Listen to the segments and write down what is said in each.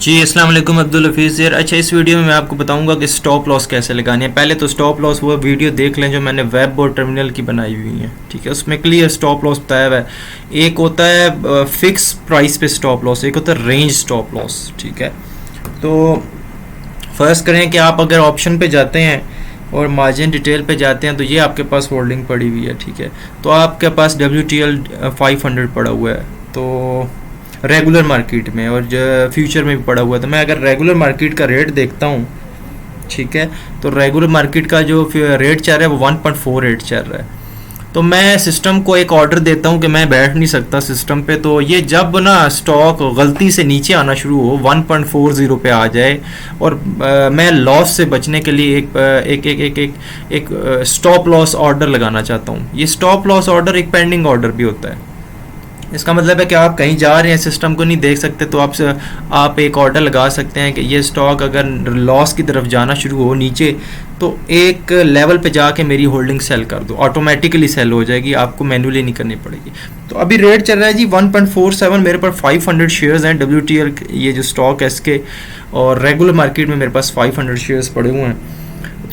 जी अस्सलाम वालेकुम अब्दुल हफीज़ यार। अच्छा, इस वीडियो में मैं आपको बताऊंगा कि स्टॉप लॉस कैसे लगानी है। पहले तो स्टॉप लॉस वो वीडियो देख लें जो मैंने वेब और टर्मिनल की बनाई हुई है, ठीक है। उसमें क्लियर स्टॉप लॉस बताया हुआ है। एक होता है फिक्स प्राइस पे स्टॉप लॉस, एक होता है रेंज स्टॉप लॉस, ठीक है। तो फर्स्ट करें कि आप अगर ऑप्शन पे जाते हैं और मार्जिन डिटेल पे जाते हैं तो ये आपके पास होल्डिंग पड़ी हुई है, ठीक है। तो आपके पास WTL 500 पड़ा हुआ है, तो रेगुलर मार्केट में और फ्यूचर में भी पड़ा हुआ है। तो मैं अगर रेगुलर मार्केट का रेट देखता हूँ, ठीक है, तो रेगुलर मार्केट का जो रेट चल रहा है वो 1.48 चल रहा है। तो मैं सिस्टम को एक ऑर्डर देता हूँ कि मैं बैठ नहीं सकता सिस्टम पे, तो ये जब ना स्टॉक गलती से नीचे आना शुरू हो 1.40 पे आ जाए और मैं लॉस से बचने के लिए एक स्टॉप लॉस ऑर्डर लगाना चाहता हूँ। ये स्टॉप लॉस ऑर्डर एक पेंडिंग ऑर्डर भी होता है। इसका मतलब है कि आप कहीं जा रहे हैं, सिस्टम को नहीं देख सकते, तो आप एक ऑर्डर लगा सकते हैं कि ये स्टॉक अगर लॉस की तरफ जाना शुरू हो नीचे, तो एक लेवल पे जाके मेरी होल्डिंग सेल कर दो, ऑटोमेटिकली सेल हो जाएगी, आपको मैनुअली नहीं करनी पड़ेगी। तो अभी रेट चल रहा है जी 1.47। मेरे पास 500 शेयर्स हैं WTL, ये जो स्टॉक है इसके, और रेगुलर मार्केट में मेरे पास 500 शेयर्स पड़े हुए हैं।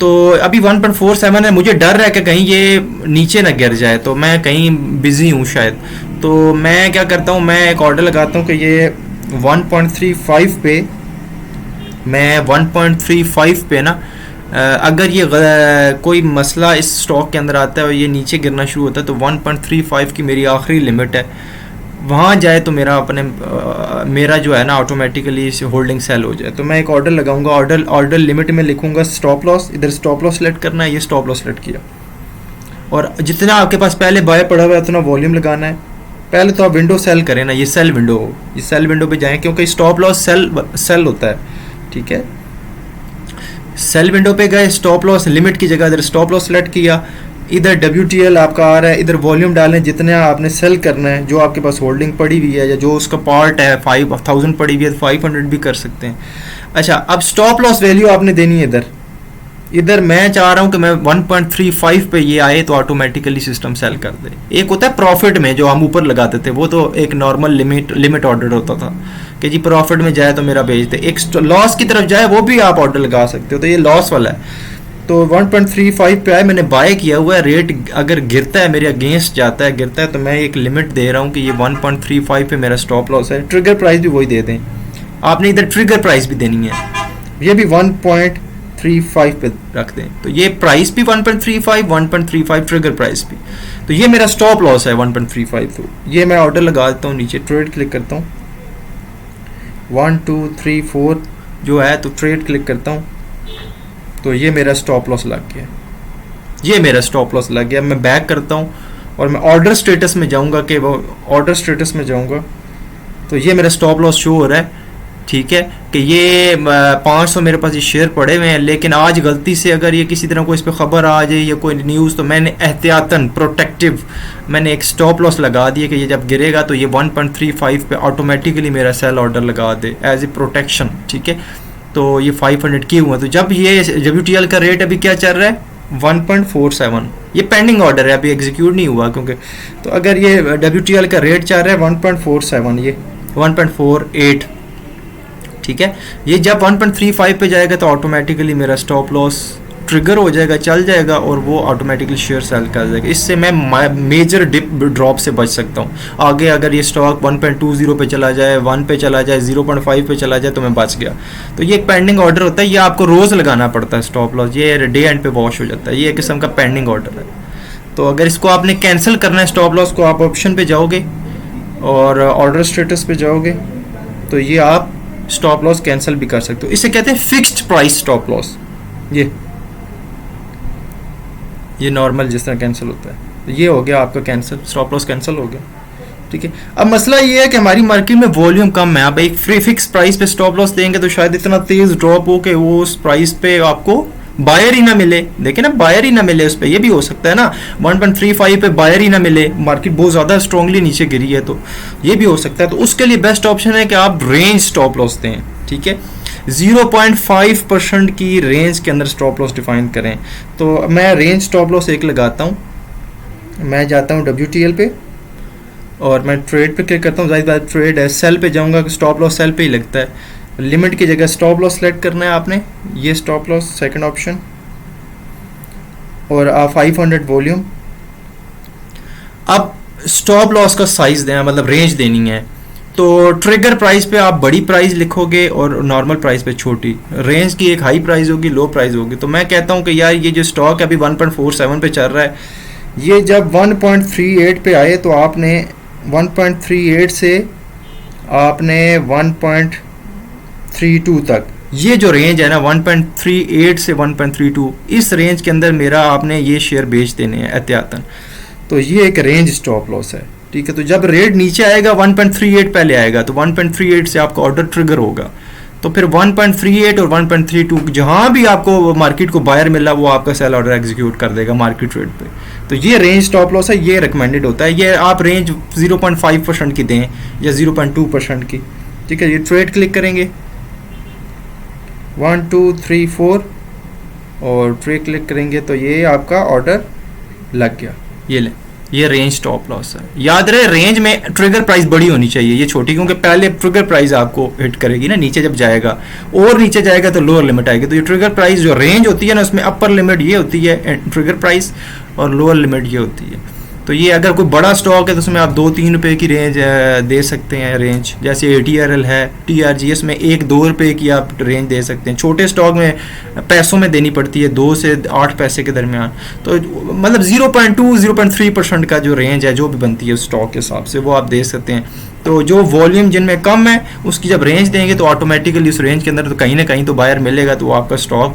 तो अभी 1.47 है। मुझे डर है कि कहीं ये नीचे ना गिर जाए, तो मैं कहीं बिजी हूँ शायद। तो मैं क्या करता हूँ, मैं एक ऑर्डर लगाता हूँ कि ये 1.35 पे, मैं 1.35 पे ना अगर ये कोई मसला इस स्टॉक के अंदर आता है और ये नीचे गिरना शुरू होता है, तो 1.35 की मेरी आखिरी लिमिट है, वहाँ जाए तो मेरा जो है ना ऑटोमेटिकली होल्डिंग सेल हो जाए। तो मैं एक ऑर्डर लगाऊंगा, ऑर्डर लिमिट में लिखूंगा स्टॉप लॉस, इधर स्टॉप लॉस सेलेक्ट करना है, ये स्टॉप लॉस सेलेक्ट किया, और जितना आपके पास पहले बाय पड़ा हुआ है उतना वॉल्यूम लगाना है। पहले तो आप विंडो सेल करें ना, ये सेल विंडो पे जाएं, क्योंकि स्टॉप लॉस सेल होता है, ठीक है। सेल विंडो पे गए, स्टॉप लॉस लिमिट की जगह इधर स्टॉप लॉस सेलेक्ट किया, इधर WTL आपका आ रहा है, इधर वॉल्यूम डालें जितना आपने सेल करना है, जो आपके पास होल्डिंग पड़ी हुई है या जो उसका पार्ट है, 5000 पड़ी हुई है तो 500 भी कर सकते हैं। अच्छा, अब स्टॉप लॉस वैल्यू आपने देनी है इधर मैं चाह रहा हूं कि मैं 1.35 पे ये आए तो ऑटोमेटिकली सिस्टम सेल कर दे। एक होता है प्रॉफिट में जो हम ऊपर लगाते थे, वो तो एक नॉर्मल लिमिट ऑर्डर होता था कि जी प्रॉफिट में जाए तो मेरा भेज दे। एक लॉस की तरफ जाए वो भी आप ऑर्डर लगा सकते हो, तो ये लॉस वाला है। तो 1.35 पे आए, मैंने बाय किया हुआ है। रेट अगर गिरता है, मेरे अगेंस्ट जाता है, गिरता है, तो मैं एक लिमिट दे रहा हूँ कि ये 1.35 पे मेरा स्टॉप लॉस है। ट्रिगर प्राइस भी वही दे दें, आपने इधर ट्रिगर प्राइस भी देनी है, ये भी 1.35 पे रख दें। तो ये प्राइस भी 1.35 ट्रिगर प्राइस भी। तो ये मेरा स्टॉप लॉस है 1.35। तो ये मैं ऑर्डर लगा देता हूँ, नीचे ट्रेड क्लिक करता हूँ, 1 2 3 4 जो है, तो ट्रेड क्लिक करता हूँ, तो ये मेरा स्टॉप लॉस लग गया। मैं बैक करता हूँ और मैं ऑर्डर स्टेटस में जाऊँगा तो ये मेरा स्टॉप लॉस शो हो रहा है, ठीक है, कि ये 500 मेरे पास ये शेयर पड़े हुए हैं। लेकिन आज गलती से अगर ये किसी तरह कोई इस पर ख़बर आ जाए या कोई न्यूज़, तो मैंने एहतियातन प्रोटेक्टिव मैंने एक स्टॉप लॉस लगा दिया कि ये जब गिरेगा तो ये 1.35 पे ऑटोमेटिकली मेरा सेल ऑर्डर लगा दे एज ए प्रोटेक्शन, ठीक है। तो ये 500 किए हुए हैं। तो जब ये WTL का रेट अभी क्या चल रहा है 1.47, ये पेंडिंग ऑर्डर है, अभी एग्जीक्यूट नहीं हुआ क्योंकि। तो अगर ये WTL का रेट चल रहा है 1.47, ये 1.48, ठीक है। ये जब 1.35 पे जाएगा तो ऑटोमेटिकली मेरा स्टॉप लॉस ट्रिगर हो जाएगा, चल जाएगा, और वो ऑटोमेटिकली शेयर सेल कर जाएगा। इससे मैं मेजर डिप ड्रॉप से बच सकता हूँ। आगे अगर ये स्टॉक 1.20 पे चला जाए, 1 पे चला जाए, 0.5 पे चला जाए, तो मैं बच गया। तो ये एक पेंडिंग ऑर्डर होता है, ये आपको रोज़ लगाना पड़ता है स्टॉप लॉस, ये डे एंड पे वॉश हो जाता है, ये एक किस्म का पेंडिंग ऑर्डर है। तो अगर इसको आपने कैंसिल करना है स्टॉप लॉस को, आप ऑप्शन पे जाओगे और ऑर्डर स्टेटस पे जाओगे, तो ये आप स्टॉप लॉस कैंसिल भी कर सकते हो। इसे कहते हैं फिक्स्ड प्राइस स्टॉप लॉस। ये नॉर्मल जिस तरह कैंसिल होता है, तो ये हो गया आपका कैंसिल, स्टॉप लॉस कैंसिल हो गया, ठीक है। अब मसला ये है कि हमारी मार्केट में वॉल्यूम कम है। आप एक फ्री फिक्स प्राइस पे स्टॉप लॉस देंगे तो शायद इतना तेज ड्रॉप हो कि वो उस प्राइस पे आपको बायर ही ना मिले। देखिए ना, बायर ही ना मिले उस पर, ये भी हो सकता है ना, 1.35 पे बायर ही ना मिले, मार्केट बहुत ज़्यादा स्ट्रांगली नीचे गिरी है, तो ये भी हो सकता है। तो उसके लिए बेस्ट ऑप्शन है कि आप रेंज स्टॉप लॉस दें, ठीक है। 0.5% की रेंज के अंदर स्टॉप लॉस डिफाइन करें। तो मैं रेंज स्टॉप लॉस एक लगाता हूँ, मैं जाता हूँ WTL पे और मैं ट्रेड पे क्लिक करता हूँ। जाहिर बात ट्रेड है, सेल पे जाऊँगा, स्टॉप लॉस सेल पे ही लगता है। लिमिट की जगह स्टॉप लॉस सेलेक्ट करना है आपने, ये स्टॉप लॉस सेकंड ऑप्शन, और 500 वॉल्यूम। अब स्टॉप लॉस का साइज देना, मतलब रेंज देनी है, तो ट्रिगर प्राइस पे आप बड़ी प्राइस लिखोगे और नॉर्मल प्राइस पे छोटी। रेंज की एक हाई प्राइस होगी, लो प्राइस होगी। तो मैं कहता हूँ कि यार ये जो स्टॉक अभी 1.47 पे चल रहा है, ये जब 1.38 पे आए तो आपने 1.38 से आपने 1.32 तक, ये जो रेंज है ना 1.38 से 1.32, इस रेंज के अंदर मेरा आपने ये शेयर बेच देने हैं एहतियातन। तो ये एक रेंज स्टॉप लॉस है, ठीक है। तो जब रेट नीचे आएगा 1.38 पहले आएगा, तो 1.38 से आपका ऑर्डर ट्रिगर होगा, तो फिर 1.38 और 1.32 जहां भी आपको मार्केट को बायर मिला वो आपका सेल ऑर्डर एग्जीक्यूट कर देगा मार्केट रेट पे। तो ये रेंज स्टॉप लॉस है, ये रिकमेंडेड होता है। ये आप रेंज 0.5% की दें या 0.2% की, ठीक है। ये ट्रेड क्लिक करेंगे 1 2 3 4 और ट्रेड क्लिक करेंगे तो ये आपका ऑर्डर लग गया। ये ले, ये रेंज स्टॉप लॉस है। याद रहे रेंज में ट्रिगर प्राइस बड़ी होनी चाहिए, ये छोटी, क्योंकि पहले ट्रिगर प्राइस आपको हिट करेगी ना, नीचे जब जाएगा और नीचे जाएगा तो लोअर लिमिट आएगी। तो ये ट्रिगर प्राइस जो रेंज होती है ना, उसमें अपर लिमिट ये होती है ट्रिगर प्राइस और लोअर लिमिट ये होती है। तो ये अगर कोई बड़ा स्टॉक है तो उसमें आप 2-3 रुपए की रेंज दे सकते हैं रेंज, जैसे ATRL है, TRGS में 1-2 रुपए की आप रेंज दे सकते हैं। छोटे स्टॉक में पैसों में देनी पड़ती है 2 से 8 पैसे के दरमियान। तो मतलब 0.2-0.3% का जो रेंज है जो भी बनती है स्टॉक के हिसाब से वो आप दे सकते हैं। तो जो वॉल्यूम जिनमें कम है उसकी जब रेंज देंगे तो ऑटोमेटिकली उस रेंज के अंदर तो कहीं ना कहीं तो बायर मिलेगा, तो आपका स्टॉक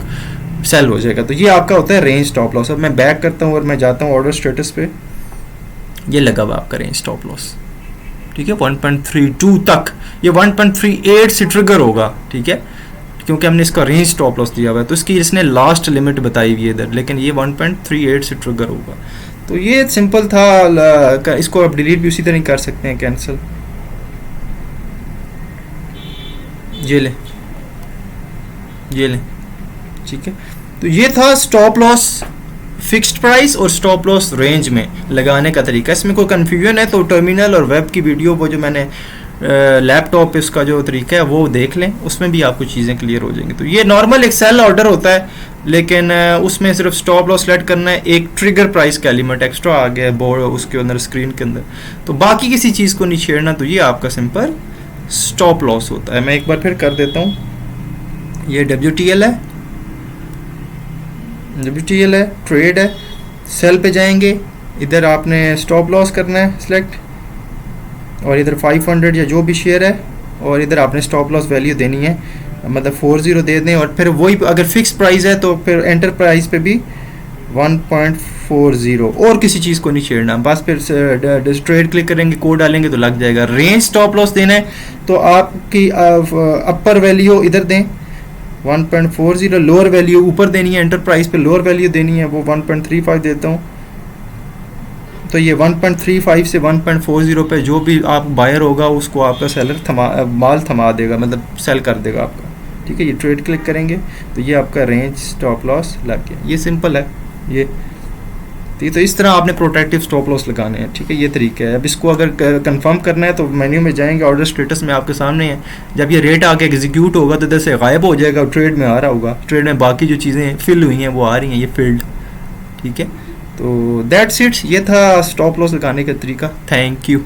सेल हो जाएगा। तो ये आपका होता है रेंज स्टॉप लॉस। अब मैं बैक करता हूँ और मैं जाता हूँ ऑर्डर स्टेटस पे, ये लगा हुआ आपका रेंज स्टॉप लॉस, ठीक है। 1.32 तक, ये 1.38 से ट्रिगर होगा, ठीक है, क्योंकि हमने इसका रेंज स्टॉप लॉस दिया हुआ है। तो इसकी इसने लास्ट लिमिट बताई हुई है इधर, लेकिन ये 1.38 से ट्रिगर होगा। तो ये सिंपल था, इसको आप डिलीट भी उसी तरह कर सकते हैं, कैंसिल। ये ले, ये ले, ठीक है। तो ये था स्टॉप लॉस फिक्स्ड प्राइस और स्टॉप लॉस रेंज में लगाने का तरीका। इसमें कोई कन्फ्यूजन है तो टर्मिनल और वेब की वीडियो वो जो मैंने लैपटॉप पे उसका जो तरीका है वो देख लें, उसमें भी आपको चीज़ें क्लियर हो जाएंगी। तो ये नॉर्मल एक सेल ऑर्डर होता है, लेकिन उसमें सिर्फ स्टॉप लॉस सेलेक्ट करना है, एक ट्रिगर प्राइस का एलिमेंट एक्स्ट्रा आ गया है बोर्ड उसके अंदर स्क्रीन के अंदर, तो बाकी किसी चीज़ को नहीं छेड़ना। तो ये आपका सिंपल स्टॉप लॉस होता है। मैं एक बार फिर कर देता हूँ, ये WTL है, WTL है, ट्रेड है, सेल पे जाएंगे, इधर आपने स्टॉप लॉस करना है सिलेक्ट, और इधर 500 या जो भी शेयर है, और इधर आपने स्टॉप लॉस वैल्यू देनी है, मतलब 40 दे दें। और फिर वही अगर फिक्स प्राइस है तो फिर एंटर प्राइस पे भी 1.40, और किसी चीज़ को नहीं छेड़ना। बस फिर ट्रेड क्लिक करेंगे, कोड डालेंगे तो लग जाएगा। रेंज स्टॉप लॉस देना है तो आपकी अपर वैल्यू इधर दें 1.40, लोअर वैल्यू ऊपर देनी है, एंटर प्राइस पे लोअर वैल्यू देनी है, वो 1.35 देता हूँ। तो ये 1.35 से 1.40 पे जो भी आप बायर होगा उसको आपका सेलर माल थमा देगा, मतलब सेल कर देगा आपका, ठीक है। ये ट्रेड क्लिक करेंगे तो ये आपका रेंज स्टॉप लॉस लग गया। ये सिंपल है ये, तो इस तरह आपने प्रोटेक्टिव स्टॉप लॉस लगाने हैं, ठीक है। ये तरीका है। अब इसको अगर कंफर्म करना है तो मेन्यू में जाएंगे, ऑर्डर स्टेटस में आपके सामने है। जब ये रेट आके एग्जीक्यूट होगा तो इधर से गायब हो जाएगा, ट्रेड में आ रहा होगा, ट्रेड में बाकी जो चीज़ें फिल हुई हैं वो आ रही हैं, ये फील्ड, ठीक है। तो दैट्स इट, ये था स्टॉप लॉस लगाने का तरीका। Thank you.